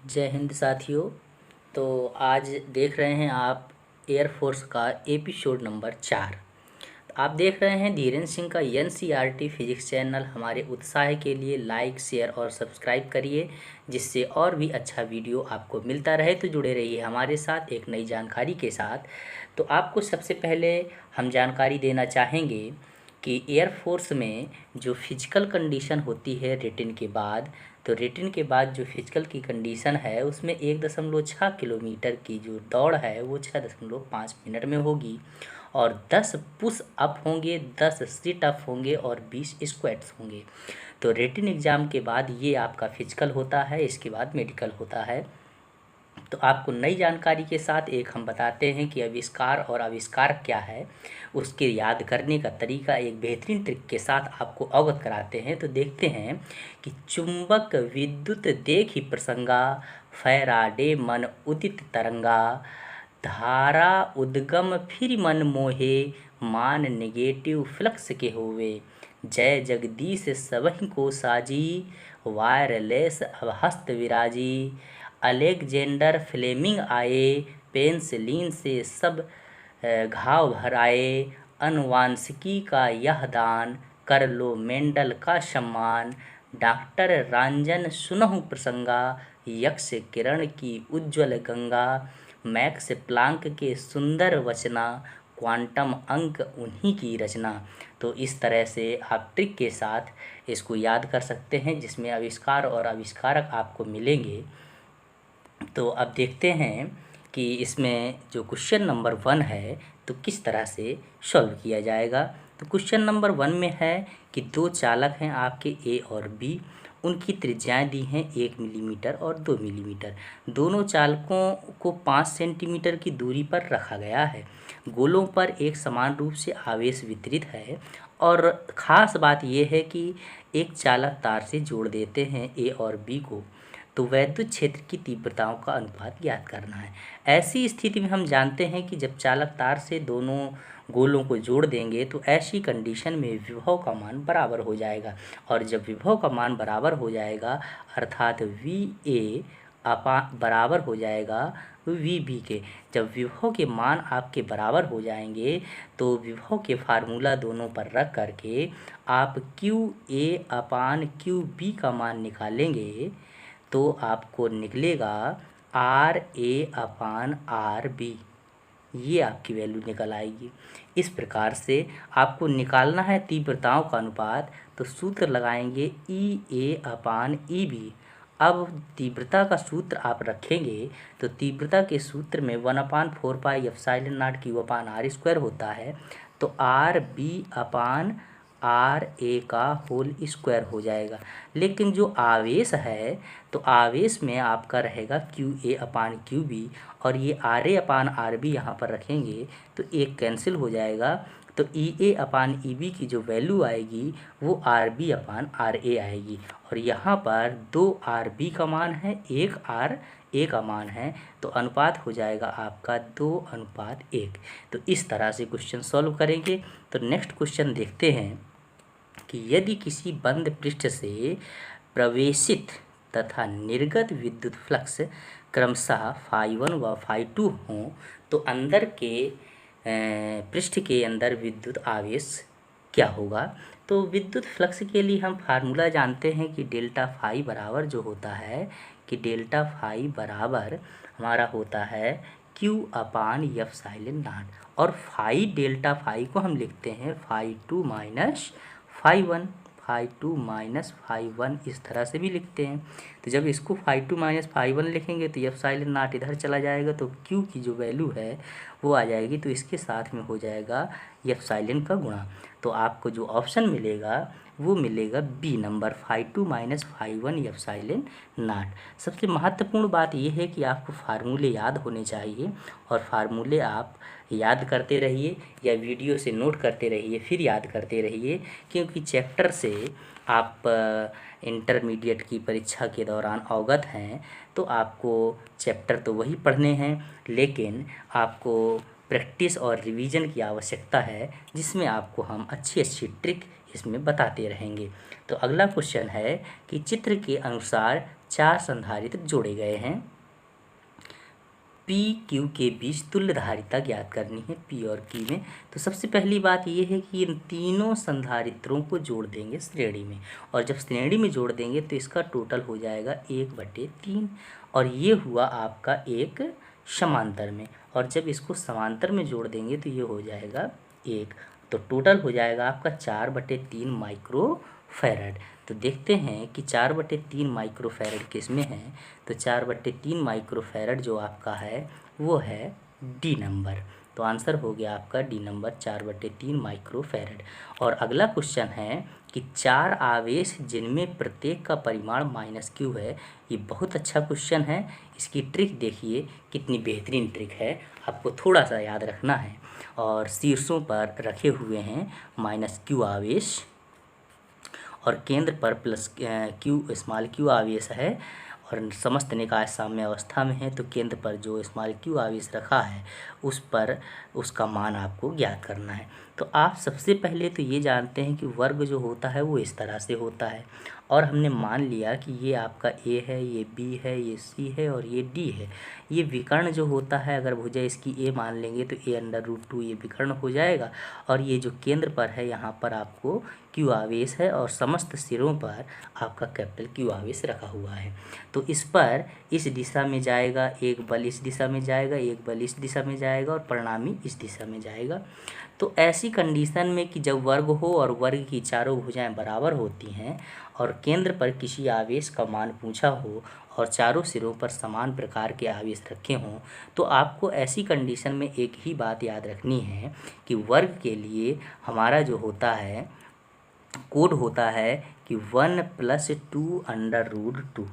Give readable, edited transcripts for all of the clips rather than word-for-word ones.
जय हिंद साथियों। तो आज देख रहे हैं आप एयरफोर्स का एपिसोड नंबर 4। आप देख रहे हैं धीरेन्द्र सिंह का NCERT फिजिक्स चैनल। हमारे उत्साह के लिए लाइक शेयर और सब्सक्राइब करिए, जिससे और भी अच्छा वीडियो आपको मिलता रहे। तो जुड़े रहिए हमारे साथ एक नई जानकारी के साथ। तो आपको सबसे पहले हम जानकारी देना चाहेंगे कि एयरफोर्स में जो फिजिकल कंडीशन होती है रिटन के बाद, तो रिटन के बाद जो फिजिकल की कंडीशन है उसमें 1.6 किलोमीटर की जो दौड़ है वो 6.5 मिनट में होगी और 10 पुश अप होंगे, 10 सिट अप होंगे और 20 स्क्वाट्स होंगे। तो रिटन एग्ज़ाम के बाद ये आपका फिजिकल होता है, इसके बाद मेडिकल होता है। तो आपको नई जानकारी के साथ एक हम बताते हैं कि आविष्कार और आविष्कार क्या है, उसके याद करने का तरीका एक बेहतरीन ट्रिक के साथ आपको अवगत कराते हैं। तो देखते हैं कि चुंबक विद्युत देखि प्रसंगा, फैराडे मन उदित तरंगा, धारा उद्गम फिर मन मोहे, मान नेगेटिव फ्लक्स के होवे, जय जगदीश सबहि को साजी, वायरलेस अब हस्त विराजी, अलेक्जेंडर फ्लेमिंग आए, पेंसिलीन से सब घाव भर आए, अनुवांशिकी का यह दान, कर लो मेंडल का सम्मान, डॉक्टर रांजन सुनहु प्रसंगा, यक्ष किरण की उज्ज्वल गंगा, मैक्स प्लांक के सुंदर वचना, क्वांटम अंक उन्हीं की रचना। तो इस तरह से आप ट्रिक के साथ इसको याद कर सकते हैं, जिसमें आविष्कार और आविष्कारक आपको मिलेंगे। तो अब देखते हैं कि इसमें जो क्वेश्चन नंबर 1 है तो किस तरह से सॉल्व किया जाएगा। तो क्वेश्चन नंबर 1 में है कि दो चालक हैं आपके ए और बी, उनकी त्रिज्याएं दी हैं 1 मिलीमीटर और 2 मिलीमीटर। दोनों चालकों को 5 सेंटीमीटर की दूरी पर रखा गया है। गोलों पर एक समान रूप से आवेश वितरित है और ख़ास बात यह है कि एक चालक तार से जोड़ देते हैं ए और बी को। तो वैद्युत क्षेत्र की तीव्रताओं का अनुपात ज्ञात करना है। ऐसी स्थिति में हम जानते हैं कि जब चालक तार से दोनों गोलों को जोड़ देंगे तो ऐसी कंडीशन में विभव का मान बराबर हो जाएगा। और जब विभव का मान बराबर हो जाएगा अर्थात VA बराबर हो जाएगा VB के। जब विभव के मान आपके बराबर हो जाएंगे तो विभव के फार्मूला दोनों पर रख करके आप QA/QB का मान निकालेंगे तो आपको निकलेगा RA/RB। ये आपकी वैल्यू निकल आएगी। इस प्रकार से आपको निकालना है तीव्रताओं का अनुपात, तो सूत्र लगाएंगे EA/EB। अब तीव्रता का सूत्र आप रखेंगे तो तीव्रता के सूत्र में 1/4πε0 Q/r² होता है, तो RB/RA का होल स्क्वायर हो जाएगा। लेकिन जो आवेश है तो आवेश में आपका रहेगा QA/QB और ये RA/RB यहाँ पर रखेंगे तो एक कैंसिल हो जाएगा। तो EA/EB की जो वैल्यू आएगी वो RB/RA आएगी और यहाँ पर 2 RB का मान है, 1 RA का मान है, तो अनुपात हो जाएगा आपका 2:1। तो इस तरह से क्वेश्चन सॉल्व करेंगे। तो नेक्स्ट क्वेश्चन देखते हैं कि यदि किसी बंद पृष्ठ से प्रवेशित तथा निर्गत विद्युत फ्लक्स क्रमशः φ1 व φ2 हों तो अंदर के पृष्ठ के अंदर विद्युत आवेश क्या होगा। तो विद्युत फ्लक्स के लिए हम फार्मूला जानते हैं कि डेल्टा फाई बराबर जो होता है कि डेल्टा फाई बराबर हमारा होता है Q/ε0 और फाई डेल्टा फाई को हम लिखते हैं φ2 माइनस φ1, φ2 माइनस φ1 इस तरह से भी लिखते हैं। तो जब इसको φ2 माइनस φ1 लिखेंगे तो ε0 इधर चला जाएगा तो Q की जो वैल्यू है वो आ जाएगी, तो इसके साथ में हो जाएगा ε का गुणा। तो आपको जो ऑप्शन मिलेगा वो मिलेगा बी नंबर φ2 माइनस φ1 ε0। सबसे महत्वपूर्ण बात यह है कि आपको फार्मूले याद होने चाहिए और फार्मूले आप याद करते रहिए या वीडियो से नोट करते रहिए, फिर याद करते रहिए, क्योंकि चैप्टर से आप इंटरमीडिएट की परीक्षा के दौरान अवगत हैं तो आपको चैप्टर तो वही पढ़ने हैं, लेकिन आपको प्रैक्टिस और रिवीजन की आवश्यकता है, जिसमें आपको हम अच्छी ट्रिक इसमें बताते रहेंगे। तो अगला क्वेश्चन है कि चित्र के अनुसार 4 संधारित्र जोड़े गए हैं। पी क्यू के बीच तुल्य धारिता ज्ञात करनी है पी और क्यू में। तो सबसे पहली बात ये है कि इन तीनों संधारित्रों को जोड़ देंगे श्रेणी में, और जब श्रेणी में जोड़ देंगे तो इसका टोटल हो जाएगा 1/3, और ये हुआ आपका एक समांतर में, और जब इसको समांतर में जोड़ देंगे तो ये हो जाएगा 1, तो टोटल हो जाएगा आपका 4/3 माइक्रोफैरड। तो देखते हैं कि 4/3 माइक्रोफैरड किस में है। तो 4/3 माइक्रोफैरड जो आपका है वो है डी नंबर। तो आंसर हो गया आपका डी नंबर 4/3 माइक्रोफैरड। और अगला क्वेश्चन है कि 4 आवेश जिनमें प्रत्येक का परिमाण -q है। ये बहुत अच्छा क्वेश्चन है। इसकी ट्रिक देखिए कितनी बेहतरीन ट्रिक है, आपको थोड़ा सा याद रखना है। और शीर्षों पर रखे हुए हैं -q आवेश, और केंद्र पर +q आवेश है, और समस्त निकाय साम्य अवस्था में है। तो केंद्र पर जो q आवेश रखा है उस पर उसका मान आपको ज्ञात करना है। तो आप सबसे पहले तो ये जानते हैं कि वर्ग जो होता है वो इस तरह से होता है, और हमने मान लिया कि ये आपका a है, ये b है, ये c है और ये d है। ये विकर्ण जो होता है, अगर भुजा इसकी a मान लेंगे तो a√2 ये विकर्ण हो जाएगा, और ये जो केंद्र पर है यहाँ पर आपको q आवेश है, और समस्त सिरों पर आपका कैपिटल Q आवेश रखा हुआ है। तो इस पर इस दिशा में जाएगा एक बल, इस दिशा में जाएगा एक बल, इस दिशा में जाएगा और परिणामी इस दिशा में जाएगा। तो ऐसी कंडीशन में कि जब वर्ग हो और वर्ग की चारों भुजाएं बराबर होती हैं, और केंद्र पर किसी आवेश का मान पूछा हो और चारों सिरों पर समान प्रकार के आवेश रखे हों, तो आपको ऐसी कंडीशन में एक ही बात याद रखनी है कि वर्ग के लिए हमारा जो होता है कोड होता है कि 1 + 2√2,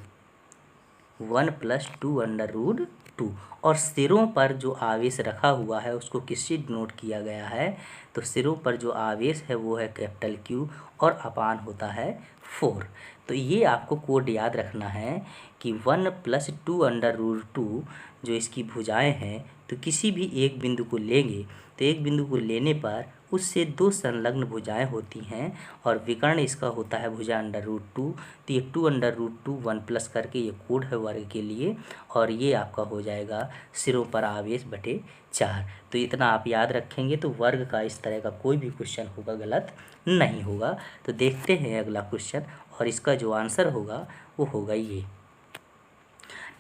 1 + 2√2, और सिरों पर जो आवेश रखा हुआ है उसको किससे डिनोट किया गया है। तो सिरों पर जो आवेश है वो है कैपिटल Q, और अपान होता है 4। तो ये आपको कोड याद रखना है कि 1 + 2√2 जो इसकी भुजाएं हैं, तो किसी भी एक बिंदु को लेंगे तो एक बिंदु को लेने पर उससे 2 संलग्न भुजाएं होती हैं, और विकर्ण इसका होता है भुजा √2। तो ये 2√2 1 प्लस करके ये कोड है वर्ग के लिए, और ये आपका हो जाएगा सिरों पर आवेश बटे 4। तो इतना आप याद रखेंगे तो वर्ग का इस तरह का कोई भी क्वेश्चन होगा गलत नहीं होगा। तो देखते हैं अगला क्वेश्चन, और इसका जो आंसर होगा वो होगा ये।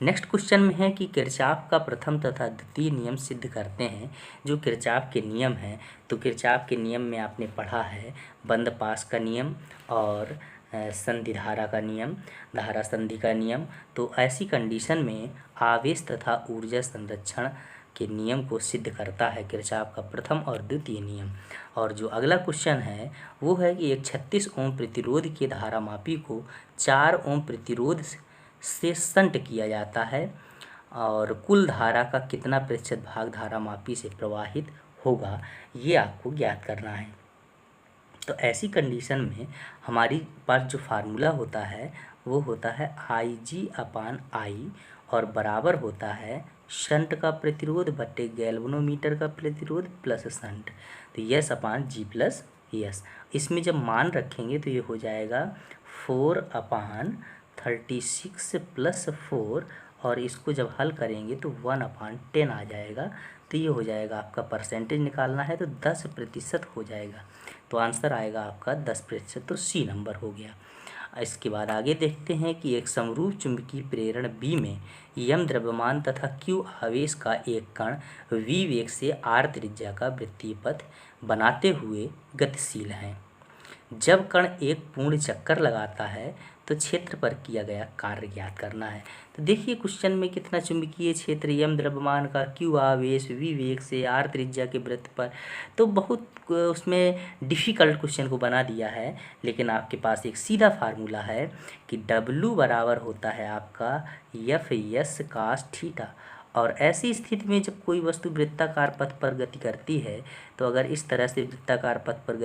नेक्स्ट क्वेश्चन में है कि किरचॉफ का प्रथम तथा द्वितीय नियम सिद्ध करते हैं। जो किरचॉफ के नियम हैं, तो किरचॉफ के नियम में आपने पढ़ा है बंद पास का नियम और संधि धारा का नियम, धारा संधि का नियम। तो ऐसी कंडीशन में आवेश तथा ऊर्जा संरक्षण के नियम को सिद्ध करता है किरचॉफ का प्रथम और द्वितीय नियम। और जो अगला क्वेश्चन है वो है कि एक 36 ओम प्रतिरोध के धारामापी को 4 ओम प्रतिरोध से शंट किया जाता है, और कुल धारा का कितना प्रतिशत भाग धारामापी से प्रवाहित होगा, ये आपको ज्ञात करना है। तो ऐसी कंडीशन में हमारी पास जो फार्मूला होता है वो होता है Ig/I, और बराबर होता है शंट का प्रतिरोध बटे गैल्वेनोमीटर का प्रतिरोध प्लस शंट, तो S/G+S। इसमें जब मान रखेंगे तो ये हो जाएगा 4/36 + 4, और इसको जब हल करेंगे तो 1/10 आ जाएगा। तो ये हो जाएगा आपका परसेंटेज निकालना है तो 10% हो जाएगा। तो आंसर आएगा आपका 10%, तो सी नंबर हो गया। इसके बाद आगे देखते हैं कि एक समरूप चुंबकीय प्रेरण B में m द्रव्यमान तथा q आवेश का एक कण v वेग से r त्रिज्या का वृत्तीय पथ बनाते हुए गतिशील है। जब कण एक पूर्ण चक्कर लगाता है तो क्षेत्र पर किया गया कार्य ज्ञात करना है। तो देखिए क्वेश्चन में कितना चुंबकीय क्षेत्र m द्रव्यमान का q आवेश v वेग से r त्रिज्या के वृत्त पर, तो बहुत उसमें डिफ़िकल्ट क्वेश्चन को बना दिया है। लेकिन आपके पास एक सीधा फार्मूला है कि W बराबर होता है आपका F/S cos थीटा। और ऐसी स्थिति में जब कोई वस्तु वृत्ताकार पथ पर गति करती है, तो अगर इस तरह से वृत्ताकार पथ पर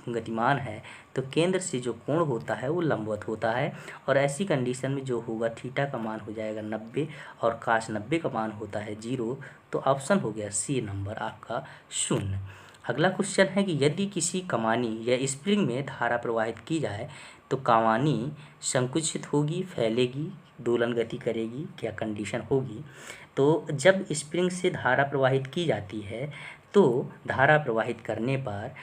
गतिमान है तो केंद्र से जो कोण होता है वो लंबवत होता है, और ऐसी कंडीशन में जो होगा थीटा का मान हो जाएगा 90 और cos 90 का मान होता है 0। तो ऑप्शन हो गया सी नंबर आपका 0। अगला क्वेश्चन है कि यदि किसी कमानी या स्प्रिंग में धारा प्रवाहित की जाए तो कमानी संकुचित होगी, फैलेगी, दोलन गति करेगी, क्या कंडीशन होगी। तो जब स्प्रिंग से धारा प्रवाहित की जाती है तो धारा प्रवाहित करने पर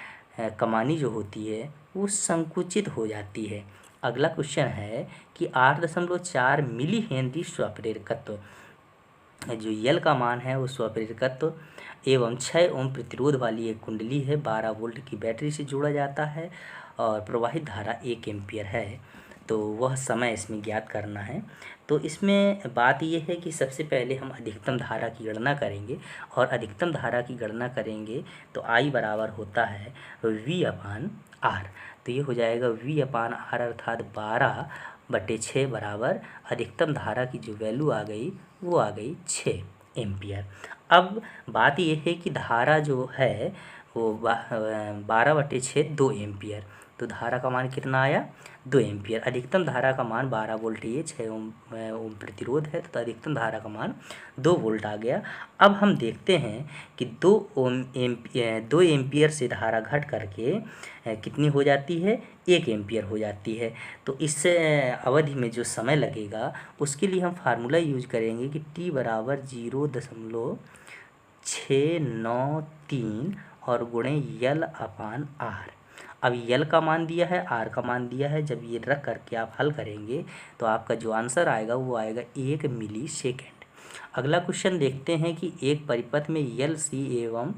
कमानी जो होती है वो संकुचित हो जाती है। अगला क्वेश्चन है कि 8.4 मिली हेनरी स्वप्रेरकत्व, जो यल का मान है वो स्वप्रेरकत्व एवं 6 ओम प्रतिरोध वाली एक कुंडली है, 12 वोल्ट की बैटरी से जोड़ा जाता है और प्रवाहित धारा 1 एम्पियर है। तो वह समय इसमें ज्ञात करना है। तो इसमें बात यह है कि सबसे पहले हम अधिकतम धारा की गणना करेंगे और अधिकतम धारा की गणना करेंगे तो आई बराबर होता है V/R। तो ये हो जाएगा V/R अर्थात 12/6 बराबर अधिकतम धारा की जो वैल्यू आ गई वो आ गई 6 एम्पियर। अब बात यह है कि धारा जो है वो 12/6 2 एम्पियर। तो धारा का मान कितना आया 2 एम्पियर। अधिकतम धारा का मान 12 वोल्ट, ये 6 ओम प्रतिरोध है तो अधिकतम धारा का मान 2 वोल्ट आ गया। अब हम देखते हैं कि 2 एम्पियर से धारा घट करके कितनी हो जाती है 1 एम्पियर हो जाती है। तो इस अवधि में जो समय लगेगा उसके लिए हम फार्मूला यूज करेंगे कि T बराबर 0.693 और गुणे L/R। अब यल का मान दिया है, आर का मान दिया है, जब ये रख करके आप हल करेंगे तो आपका जो आंसर आएगा वो आएगा 1 मिली सेकेंड। अगला क्वेश्चन देखते हैं कि एक परिपथ में यल, सी एवं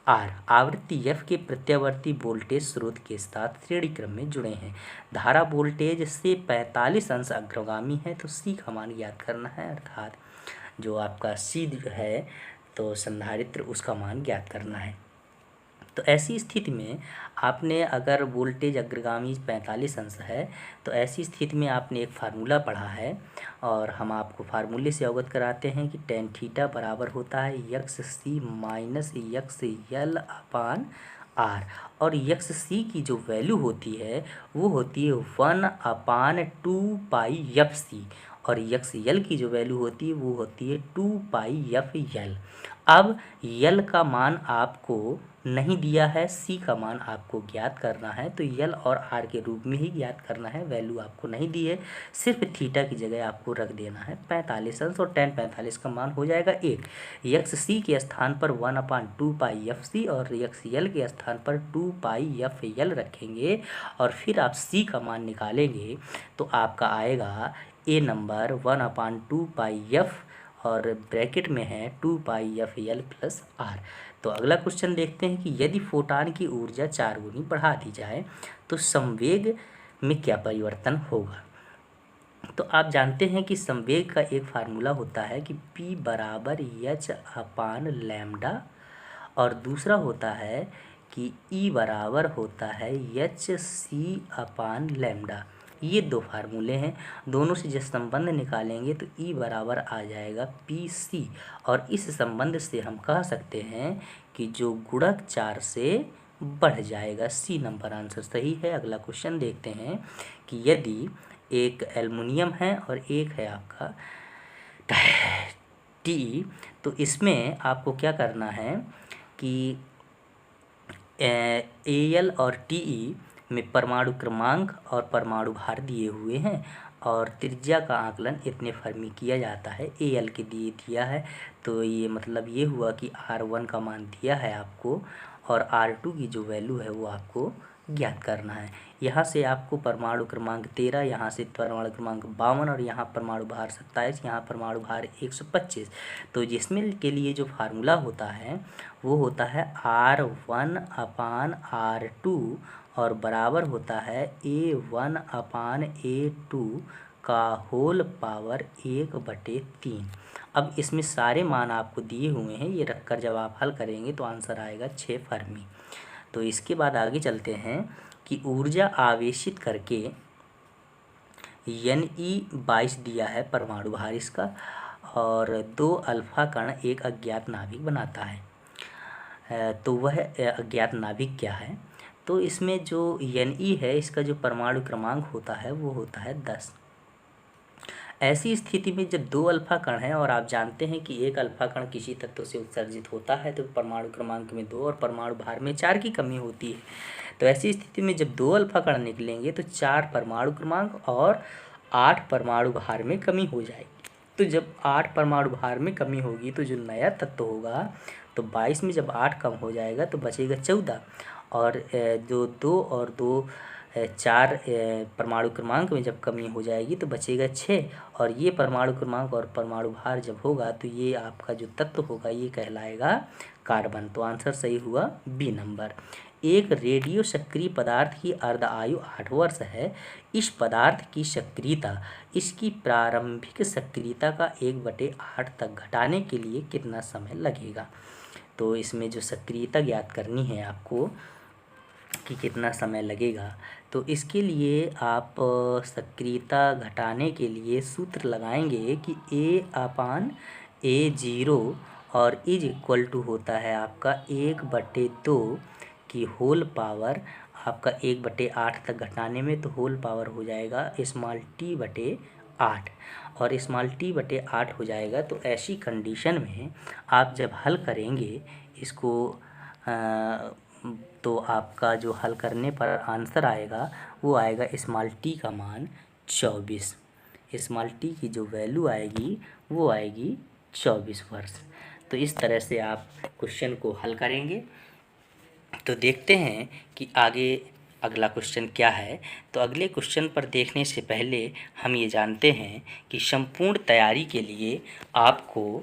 आर आवृत्ति एफ के प्रत्यावर्ती वोल्टेज स्रोत के साथ श्रेणी क्रम में जुड़े हैं। धारा वोल्टेज से 45 अंश अग्रगामी है तो सी का मान ज्ञात करना है, अर्थात जो आपका सी जो है तो संधारित्र उसका मान ज्ञात करना है। तो ऐसी स्थिति में आपने अगर वोल्टेज अग्रगामी 45 अंश है तो ऐसी स्थिति में आपने एक फार्मूला पढ़ा है और हम आपको फार्मूले से अवगत कराते हैं कि tan थीटा बराबर होता है X C minus X L upon R. और यक्स सी की जो वैल्यू होती है वो होती है 1/2π/f(c) और यक्स यल की जो वैल्यू होती है वो होती है 2π/f(l)। अब यल का मान आपको नहीं दिया है, सी का मान आपको ज्ञात करना है, तो यल और आर के रूप में ही ज्ञात करना है। वैल्यू आपको नहीं दी है, सिर्फ थीटा की जगह आपको रख देना है 45 अंश और tan 45 का मान हो जाएगा 1। यक्स सी के स्थान पर 1/2π/f(c) और यक्स यल के स्थान पर 2π/f(l) रखेंगे और फिर आप सी का मान निकालेंगे तो आपका आएगा ए नंबर 1/2π/f और ब्रैकेट में है 2π/f(l + r। तो अगला क्वेश्चन देखते हैं कि यदि फोटान की ऊर्जा 4 गुनी बढ़ा दी जाए तो संवेग में क्या परिवर्तन होगा। तो आप जानते हैं कि संवेग का एक फार्मूला होता है कि P बराबर h/λ और दूसरा होता है कि E बराबर होता है hc/λ। ये दो फार्मूले हैं, दोनों से जब संबंध निकालेंगे तो E बराबर आ जाएगा PC और इस संबंध से हम कह सकते हैं कि जो गुणक 4 से बढ़ जाएगा। सी नंबर आंसर सही है। अगला क्वेश्चन देखते हैं कि यदि एक एल्युमिनियम है और एक है आपका टी, तो इसमें आपको क्या करना है कि एल और टीई में परमाणु क्रमांक और परमाणु भार दिए हुए हैं और त्रिज्या का आकलन इतने फर्मी किया जाता है। एल के दिया है तो ये मतलब ये हुआ कि R1 का मान दिया है आपको और R2 की जो वैल्यू है वो आपको ज्ञात करना है। यहाँ से आपको परमाणु क्रमांक 13, यहाँ से परमाणु क्रमांक 52 और यहाँ परमाणु भार 27, यहाँ परमाणु भार 125। तो जिसमें के लिए जो फार्मूला होता है वो होता है R1/R2 और बराबर होता है A1/A2 का होल पावर 1/3। अब इसमें सारे मान आपको दिए हुए हैं, ये रखकर जब आप हल करेंगे तो आंसर आएगा 6 फर्मी। तो इसके बाद आगे चलते हैं कि ऊर्जा आवेशित करके Ne22 दिया है परमाणु भार इसका और 2 अल्फा कण एक अज्ञात नाभिक बनाता है। तो वह अज्ञात नाभिक क्या है। तो इसमें जो Ne है इसका जो परमाणु क्रमांक होता है वो होता है 10। ऐसी स्थिति में जब दो अल्फा कण हैं और आप जानते हैं कि एक अल्फा कण किसी तत्व से उत्सर्जित होता है तो परमाणु क्रमांक में 2 और परमाणु भार में 4 की कमी होती है। तो ऐसी स्थिति में जब दो अल्फा कण निकलेंगे तो 4 परमाणु क्रमांक और 8 परमाणु भार में कमी हो जाएगी। तो जब 8 परमाणु भार में कमी होगी तो जो नया तत्व होगा, तो 22 में जब 8 कम हो जाएगा तो बचेगा 14, और जो 2 और 2 4 परमाणु क्रमांक में जब कमी हो जाएगी तो बचेगा 6, और ये परमाणु क्रमांक और परमाणु भार जब होगा तो ये आपका जो तत्व होगा ये कहलाएगा कार्बन। तो आंसर सही हुआ बी नंबर। एक रेडियो सक्रिय पदार्थ की अर्ध आयु 8 वर्ष है। इस पदार्थ की सक्रियता इसकी प्रारंभिक सक्रियता का 1/8 तक घटाने के लिए कितना समय लगेगा। तो इसमें जो सक्रियता ज्ञात करनी है आपको कि कितना समय लगेगा, तो इसके लिए आप सक्रियता घटाने के लिए सूत्र लगाएंगे कि A/A0 और इज इक्वल टू होता है आपका 1/2 की होल पावर, आपका 1/8 तक घटाने में तो होल पावर हो जाएगा t/8, और t/8 हो जाएगा। तो ऐसी कंडीशन में आप जब हल करेंगे इसको तो आपका जो हल करने पर आंसर आएगा वो आएगा t का मान 24। t की जो वैल्यू आएगी वो आएगी 24 वर्ष। तो इस तरह से आप क्वेश्चन को हल करेंगे। तो देखते हैं कि आगे अगला क्वेश्चन क्या है। तो अगले क्वेश्चन पर देखने से पहले हम ये जानते हैं कि संपूर्ण तैयारी के लिए आपको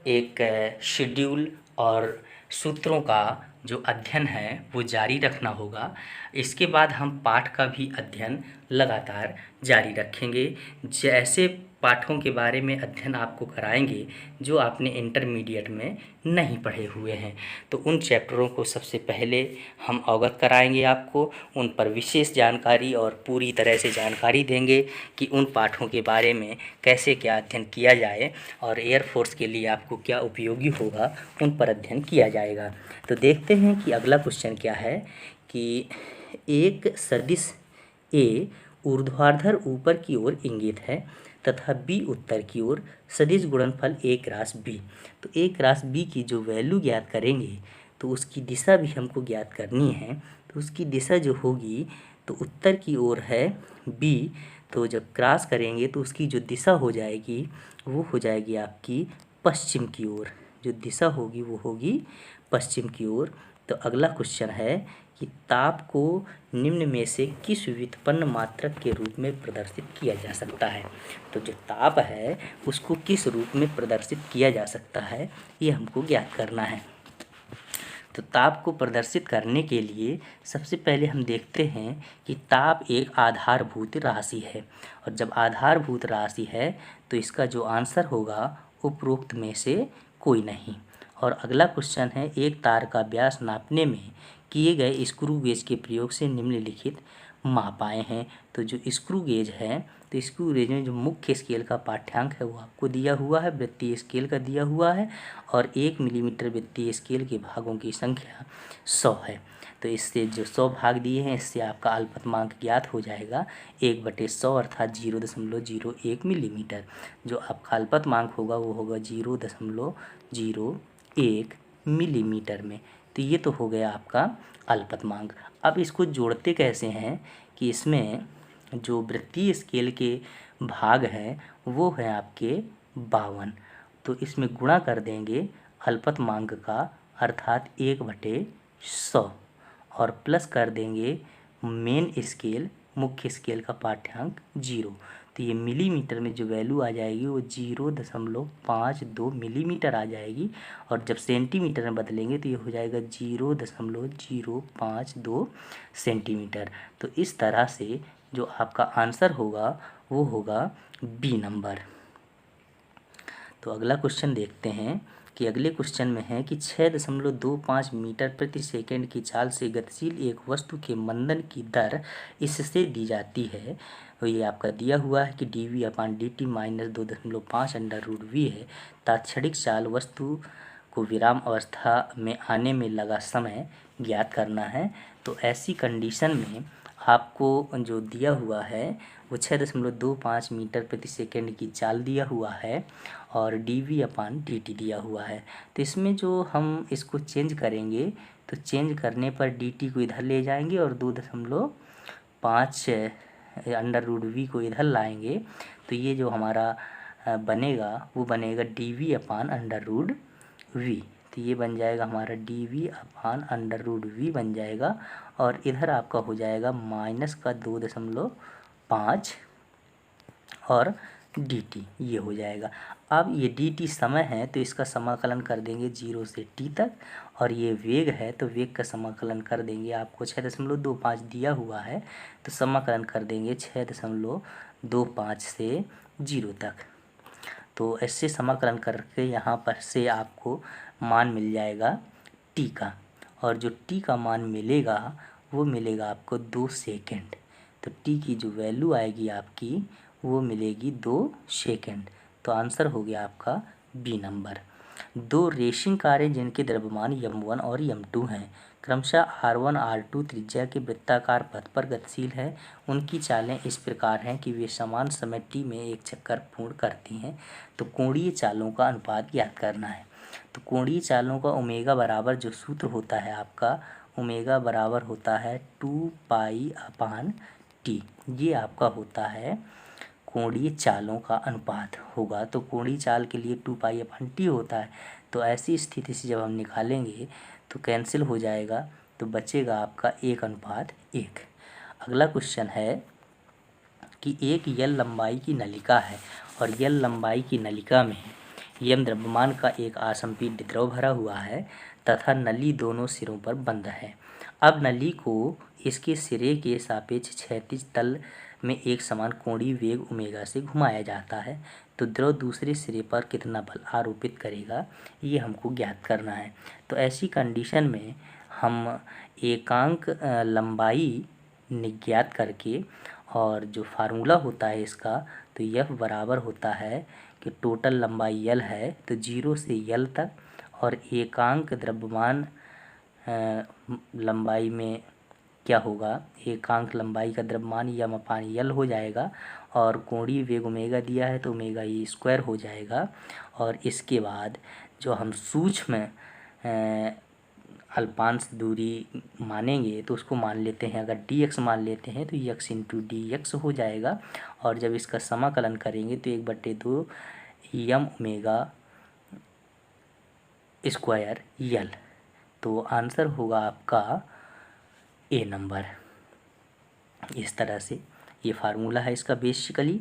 एक शेड्यूल और सूत्रों का जो अध्ययन है वो जारी रखना होगा। इसके बाद हम पाठ का भी अध्ययन लगातार जारी रखेंगे। जैसे पाठों के बारे में अध्ययन आपको कराएंगे जो आपने इंटरमीडिएट में नहीं पढ़े हुए हैं, तो उन चैप्टरों को सबसे पहले हम अवगत कराएंगे आपको, उन पर विशेष जानकारी और पूरी तरह से जानकारी देंगे कि उन पाठों के बारे में कैसे क्या अध्ययन किया जाए और एयरफोर्स के लिए आपको क्या उपयोगी होगा, उन पर अध्ययन किया जाएगा। तो देखते हैं कि अगला क्वेश्चन क्या है कि एक सदिश ए ऊर्ध्वाधर ऊपर की ओर इंगित है तथा बी उत्तर की ओर, सदिश गुणनफल A×B। तो A×B की जो वैल्यू ज्ञात करेंगे तो उसकी दिशा भी हमको ज्ञात करनी है। तो उसकी दिशा जो होगी तो उत्तर की ओर है B, तो जब क्रॉस करेंगे तो उसकी जो दिशा हो जाएगी वो हो जाएगी आपकी पश्चिम की ओर। जो दिशा होगी वो होगी पश्चिम की ओर। तो अगला क्वेश्चन है कि ताप को निम्न में से किस व्युत्पन्न मात्रक के रूप में प्रदर्शित किया जा सकता है। तो जो ताप है उसको किस रूप में प्रदर्शित किया जा सकता है ये हमको ज्ञात करना है। तो ताप को प्रदर्शित करने के लिए सबसे पहले हम देखते हैं कि ताप एक आधारभूत राशि है, और जब आधारभूत राशि है तो इसका जो आंसर होगा उपरोक्त में से कोई नहीं। और अगला क्वेश्चन है एक तार का व्यास नापने में किए गए स्क्रू गेज के प्रयोग से निम्नलिखित माप आए हैं। तो जो स्क्रू गेज है तो स्क्रू गेज में जो मुख्य स्केल का पाठ्यांक है वो आपको दिया हुआ है, वृत्तीय स्केल का दिया हुआ है, और 1 मिलीमीटर वृत्तीय स्केल के भागों की संख्या 100 है। तो इससे जो 100 भाग दिए हैं इससे आपका अल्पतमांक ज्ञात हो जाएगा 1/100 अर्थात 0.01 मिलीमीटर। जो आपका अल्पतमांक होगा वो होगा 0.01 मिलीमीटर में। तो ये तो हो गया आपका अल्पतमांक। अब इसको जोड़ते कैसे हैं कि इसमें जो वृत्तीय स्केल के भाग हैं वो है आपके 52, तो इसमें गुणा कर देंगे अल्पतमांक का अर्थात 1/100 और प्लस कर देंगे मेन स्केल मुख्य स्केल का पाठ्यांक 0। तो ये मिलीमीटर में जो वैल्यू आ जाएगी वो 0.52 मिलीमीटर आ जाएगी, और जब सेंटीमीटर में बदलेंगे तो ये हो जाएगा 0.052 सेंटीमीटर। तो इस तरह से जो आपका आंसर होगा वो होगा बी नंबर। तो अगला क्वेश्चन देखते हैं कि अगले क्वेश्चन में है कि 6.25 मीटर प्रति सेकंड की चाल से गतिशील एक वस्तु के मंदन की दर इससे दी जाती है। तो ये आपका दिया हुआ है कि dv/dt - 2.5 √v है। तात्क्षणिक चाल वस्तु को विराम अवस्था में आने में लगा समय ज्ञात करना है। तो ऐसी कंडीशन में आपको जो दिया हुआ है वो 6.25 मीटर प्रति सेकंड की चाल दिया हुआ है और dv/dt दिया हुआ है। तो इसमें जो हम इसको चेंज करेंगे तो चेंज करने पर dt को इधर ले जाएंगे और 2.5 √v को इधर लाएंगे तो ये जो हमारा बनेगा वो बनेगा dv/√v। तो ये बन जाएगा हमारा dv/√v बन जाएगा और इधर आपका हो जाएगा माइनस का 2.5 और dt ये हो जाएगा। अब ये dt समय है तो इसका समाकलन कर देंगे 0 से t तक और ये वेग है तो वेग का समाकलन कर देंगे, आपको 6.25 दिया हुआ है तो समाकलन कर देंगे 6.25 से 0 तक। तो ऐसे समाकलन करके यहाँ पर से आपको मान मिल जाएगा t का और जो t का मान मिलेगा वो मिलेगा आपको 2 सेकंड। तो t की जो वैल्यू आएगी आपकी वो मिलेगी 2 सेकंड। तो आंसर हो गया आपका बी नंबर। 2 रेसिंग कारें जिनके द्रव्यमान m1 और m2 हैं, क्रमशः r1 r2 त्रिज्या के वृत्ताकार पथ पर गतिशील है। उनकी चालें इस प्रकार हैं कि वे समान समय t में एक चक्कर पूर्ण करती हैं। तो कोणीय चालों का अनुपात ज्ञात करना है। तो कोणीय चालों का ओमेगा बराबर जो सूत्र होता है आपका, ओमेगा बराबर होता है 2π/t। ये आपका होता है कोणीय चालों का अनुपात होगा। तो कोणीय चाल के लिए 2π/t होता है। तो ऐसी स्थिति से जब हम निकालेंगे तो कैंसिल हो जाएगा तो बचेगा आपका 1:1। अगला क्वेश्चन है कि एक यल लंबाई की नलिका है और यल लंबाई की नलिका में यम द्रव्यमान का एक असंपीड्य द्रव भरा हुआ है तथा नली दोनों सिरों पर बंद है। अब नली को इसके सिरे के सापेक्ष क्षैतिज तल में एक समान कोणीय वेग ओमेगा से घुमाया जाता है। तो द्रव दूसरे सिरे पर कितना बल आरोपित करेगा ये हमको ज्ञात करना है। तो ऐसी कंडीशन में हम एकांक लंबाई ज्ञात करके और जो फार्मूला होता है इसका तो यह बराबर होता है कि टोटल लंबाई यल है तो 0 से यल तक और एकांक द्रव्यमान लंबाई में क्या होगा, एकांक लंबाई का द्रव्यमान m/यल हो जाएगा और कोणीय वेग ओमेगा दिया है तो ओमेगा ई स्क्वायर हो जाएगा। और इसके बाद जो हम सूक्ष्म अल्पांश दूरी मानेंगे तो उसको मान लेते हैं, अगर dx मान लेते हैं तो x × dx हो जाएगा और जब इसका समाकलन करेंगे तो 1/2 यम ओमेगा स्क्वायर यल। तो आंसर होगा आपका ए नंबर। इस तरह से ये फार्मूला है इसका बेसिकली।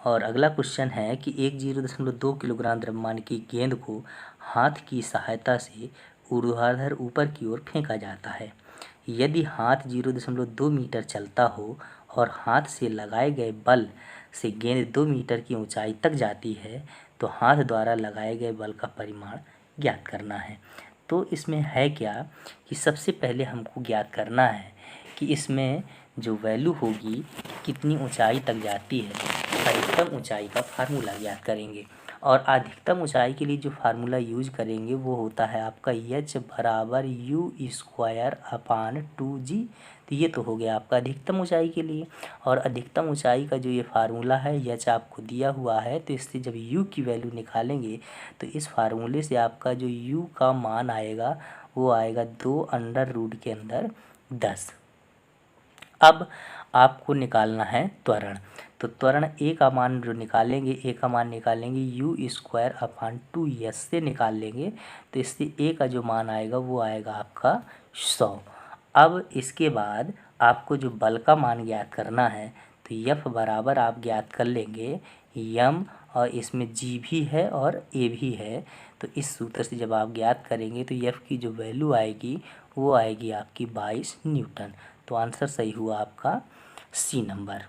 और अगला क्वेश्चन है कि एक 0.2 किलोग्राम द्रव्यमान की गेंद को हाथ की सहायता से ऊर्ध्वाधर ऊपर की ओर फेंका जाता है। यदि हाथ 0.2 मीटर चलता हो और हाथ से लगाए गए बल से गेंद 2 मीटर की ऊंचाई तक जाती है तो हाथ द्वारा लगाए गए बल का परिमाण ज्ञात करना है। तो इसमें है क्या कि सबसे पहले हमको ज्ञात करना है कि इसमें जो वैल्यू होगी कितनी ऊंचाई तक जाती है, अधिकतम ऊंचाई का फार्मूला ज्ञात करेंगे। और अधिकतम ऊंचाई के लिए जो फार्मूला यूज करेंगे वो होता है आपका h = u²/2g। तो ये तो हो गया आपका अधिकतम ऊंचाई के लिए। और अधिकतम ऊंचाई का जो ये फार्मूला है h आपको दिया हुआ है तो इससे जब u की वैल्यू निकालेंगे तो इस फार्मूले से आपका जो u का मान आएगा वो आएगा 2√10 के अंदर 10। अब आपको निकालना है त्वरण। तो त्वरण ए का मान जो निकालेंगे, ए का मान निकालेंगे u²/2s से निकाल लेंगे तो इससे ए का जो मान आएगा वो आएगा आपका 100। अब इसके बाद आपको जो बल का मान ज्ञात करना है तो F बराबर आप ज्ञात कर लेंगे यम और इसमें जी भी है और ए भी है। तो इस सूत्र से जब आप ज्ञात करेंगे तो F की जो वैल्यू आएगी वो आएगी आपकी 22 न्यूटन। तो आंसर सही हुआ आपका सी नंबर।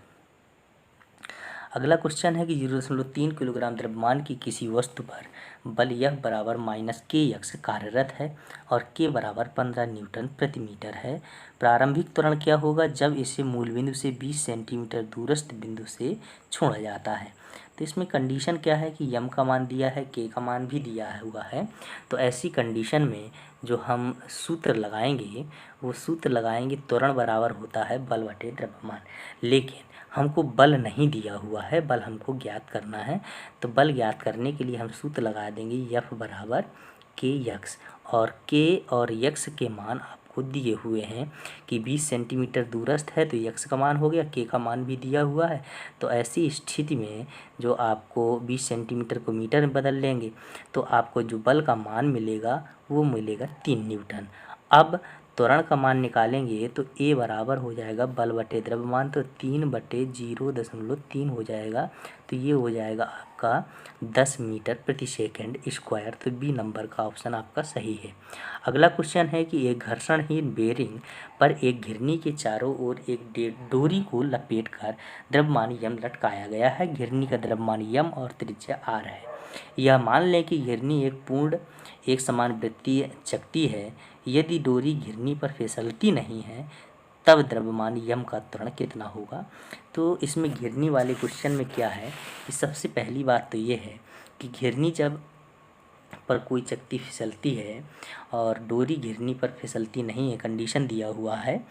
अगला क्वेश्चन है कि 0.3 किलोग्राम द्रव्यमान की किसी वस्तु पर बल F बराबर -kx कार्यरत है और k बराबर 15 न्यूटन प्रति मीटर है। प्रारंभिक त्वरण क्या होगा जब इसे मूल बिंदु से 20 सेंटीमीटर दूरस्थ बिंदु से छोड़ा जाता है। तो इसमें कंडीशन क्या है कि यम का मान दिया है, के का मान भी दिया हुआ है। तो ऐसी कंडीशन में जो हम सूत्र लगाएंगे वो सूत्र लगाएंगे त्वरण बराबर होता है बल बटे द्रव्यमान। लेकिन हमको बल नहीं दिया हुआ है, बल हमको ज्ञात करना है। तो बल ज्ञात करने के लिए हम सूत्र लगा देंगे यफ बराबर के यक्स, और के और यक्स के मान आपको दिए हुए हैं कि 20 सेंटीमीटर दूरस्थ है तो यक्स का मान हो गया, के का मान भी दिया हुआ है। तो ऐसी स्थिति में जो आपको 20 सेंटीमीटर को मीटर में बदल लेंगे तो आपको जो बल का मान मिलेगा वो मिलेगा 3 न्यूटन। अब त्वरण का मान निकालेंगे तो ए बराबर हो जाएगा बल बटे द्रव्यमान, तो 3/0.3 हो जाएगा। तो ये हो जाएगा आपका 10 मीटर प्रति सेकेंड स्क्वायर। तो बी नंबर का ऑप्शन आपका सही है। अगला क्वेश्चन है कि एक घर्षणहीन बेरिंग पर एक घिरनी के चारों ओर एक डोरी को लपेटकर द्रव्यमान यम लटकाया गया है। घिरनी का द्रव्यमान यम और त्रिज्या आर है। यह मान लें कि घिरनी एक पूर्ण एक समान वृत्तीय चकती है। यदि डोरी घिरनी पर फिसलती नहीं है तब द्रव्यमान यम का त्वरण कितना होगा। तो इसमें घिरनी वाले क्वेश्चन में क्या है कि सबसे पहली बात तो ये है कि घिरनी जब पर कोई चकती फिसलती है और डोरी घिरनी पर फिसलती नहीं है, कंडीशन दिया हुआ है,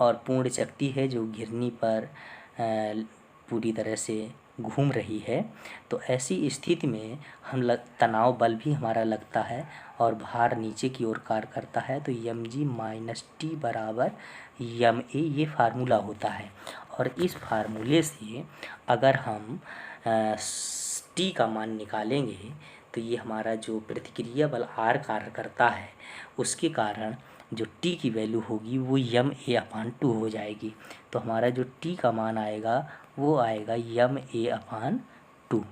और पूर्ण चकती है जो घिरनी पर पूरी तरह से घूम रही है, तो ऐसी स्थिति में तनाव बल भी हमारा लगता है और भार नीचे की ओर कार्य करता है। तो यम जी माइनस टी बराबर यम ए, ये फार्मूला होता है। और इस फार्मूले से अगर हम टी का मान निकालेंगे तो ये हमारा जो प्रतिक्रिया बल आर कार्य करता है उसके कारण जो टी की वैल्यू होगी वो यम ए अपान 2 हो जाएगी। तो हमारा जो टी का मान आएगा वो आएगा यम ए अपान 2।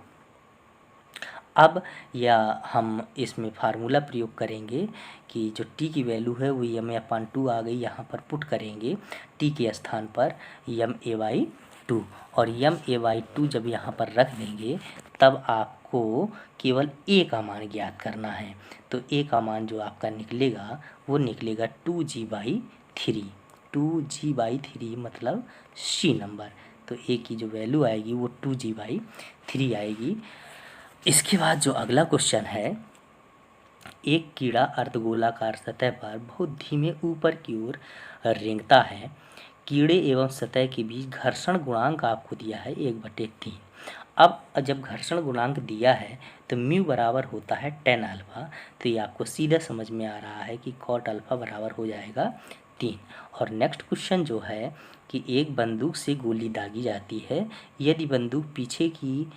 अब या हम इसमें फार्मूला प्रयोग करेंगे कि जो टी की वैल्यू है वो यम ए अपान 2 आ गई, यहाँ पर पुट करेंगे टी के स्थान पर यम ए बाई 2, और यम ए बाई 2 जब यहाँ पर रख देंगे तब आपको केवल ए का मान ज्ञात करना है। तो ए का मान जो आपका निकलेगा वो निकलेगा 2g/3, 2g/3 मतलब सी नंबर। तो ए की जो वैल्यू आएगी वो 2g/3 आएगी। इसके बाद जो अगला क्वेश्चन है, एक कीड़ा अर्धगोलाकार सतह पर बहुत धीमे ऊपर की ओर रेंगता है। कीड़े एवं सतह के बीच घर्षण गुणांक आपको दिया है 1/3। अब जब घर्षण गुणांक दिया है तो म्यू बराबर होता है tan अल्फा। तो ये आपको सीधा समझ में आ रहा है कि cot अल्फा बराबर हो जाएगा 3। और नेक्स्ट क्वेश्चन जो है कि एक बंदूक से गोली दागी जाती है। यदि बंदूक पीछे की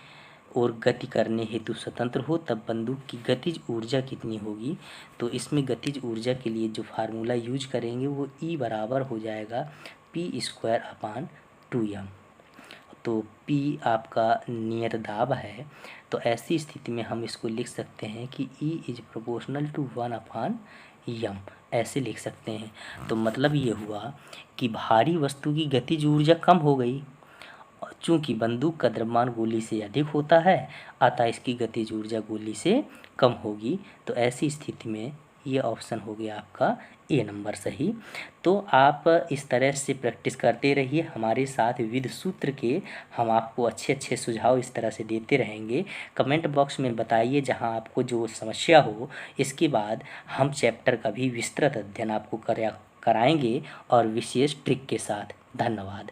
और गति करने हेतु स्वतंत्र हो तब बंदूक की गतिज ऊर्जा कितनी होगी। तो इसमें गतिज ऊर्जा के लिए जो फार्मूला यूज करेंगे वो E बराबर हो जाएगा P²/2m। तो P आपका नियत दाब है, तो ऐसी स्थिति में हम इसको लिख सकते हैं कि E = 1/m, ऐसे लिख सकते हैं। तो मतलब ये हुआ कि भारी वस्तु की गतिज ऊर्जा कम हो गई। चूँकि बंदूक का द्रव्यमान गोली से अधिक होता है अतः इसकी गतिज ऊर्जा गोली से कम होगी। तो ऐसी स्थिति में ये ऑप्शन हो गया आपका ए नंबर सही। तो आप इस तरह से प्रैक्टिस करते रहिए हमारे साथ। विविध सूत्र के हम आपको अच्छे अच्छे सुझाव इस तरह से देते रहेंगे। कमेंट बॉक्स में बताइए जहां आपको जो समस्या हो। इसके बाद हम चैप्टर का भी विस्तृत अध्ययन आपको कराएंगे और विशेष ट्रिक के साथ। धन्यवाद।